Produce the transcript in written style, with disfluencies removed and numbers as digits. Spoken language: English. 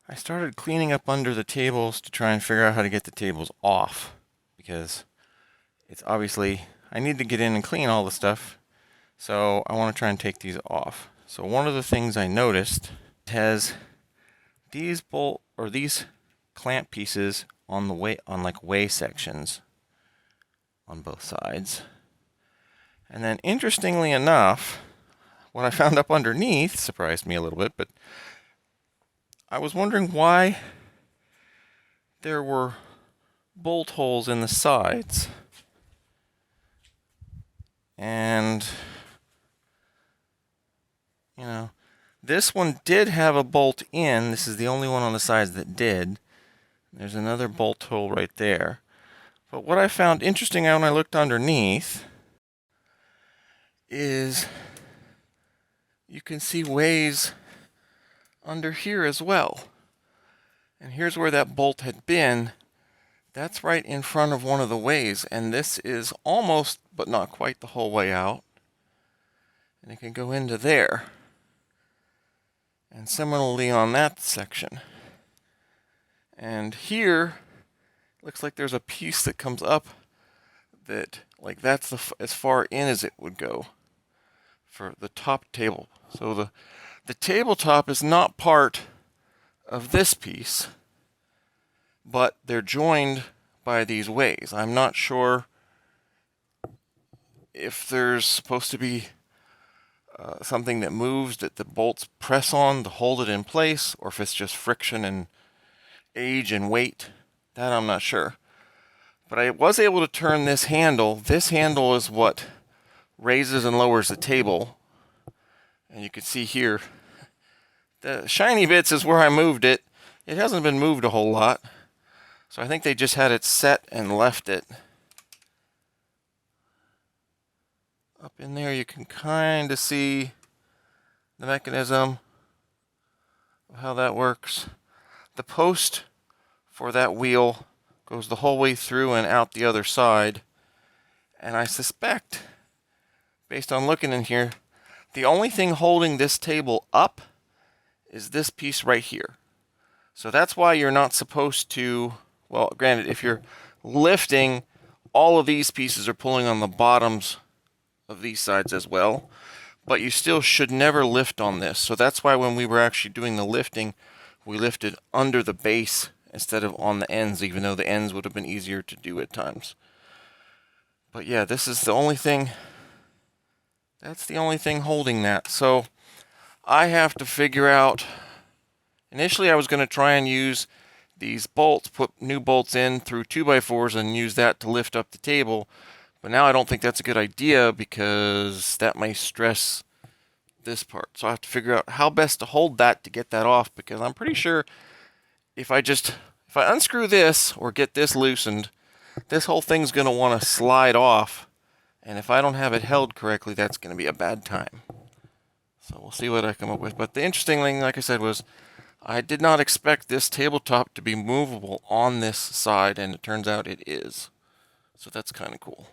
I started cleaning up under the tables to try and figure out how to get the tables off, because it's obviously, I need to get in and clean all the stuff, so I want to try and take these off. So one of the things I noticed has these these clamp pieces on the way sections on both sides. And then interestingly enough, what I found up underneath surprised me a little bit, but I was wondering why there were bolt holes in the sides. And, this one did have a bolt in. This is the only one on the sides that did. There's another bolt hole right there. But what I found interesting when I looked underneath is you can see ways under here as well. And here's where that bolt had been. That's right in front of one of the ways, and this is almost, but not quite the whole way out. And it can go into there. And similarly on that section. And here, looks like there's a piece that comes up that, like, that's as far in as it would go for the top table. So the tabletop is not part of this piece, but they're joined by these ways. I'm not sure if there's supposed to be something that moves that the bolts press on to hold it in place, or if it's just friction and age and weight. That I'm not sure. But I was able to turn this handle. This handle is what raises and lowers the table. And you can see here, the shiny bits is where I moved it. It hasn't been moved a whole lot. So I think they just had it set and left it. Up in there you can kind of see the mechanism of how that works. The post for that wheel goes the whole way through and out the other side. And I suspect, based on looking in here, the only thing holding this table up is this piece right here. So that's why you're not supposed to, well, granted, if you're lifting, all of these pieces are pulling on the bottoms of these sides as well, but you still should never lift on this. So that's why when we were actually doing the lifting, we lifted under the base instead of on the ends, even though the ends would have been easier to do at times. But yeah, this is the only thing, that's the only thing holding that. So I have to figure out, initially I was going to try and use these bolts, put new bolts in through 2x4s and use that to lift up the table. But now I don't think that's a good idea because that may stress this part. So I have to figure out how best to hold that to get that off, because I'm pretty sure if I unscrew this or get this loosened, this whole thing's going to want to slide off. And if I don't have it held correctly, that's going to be a bad time. So we'll see what I come up with. But the interesting thing, like I said, was I did not expect this tabletop to be movable on this side, and it turns out it is. So that's kind of cool.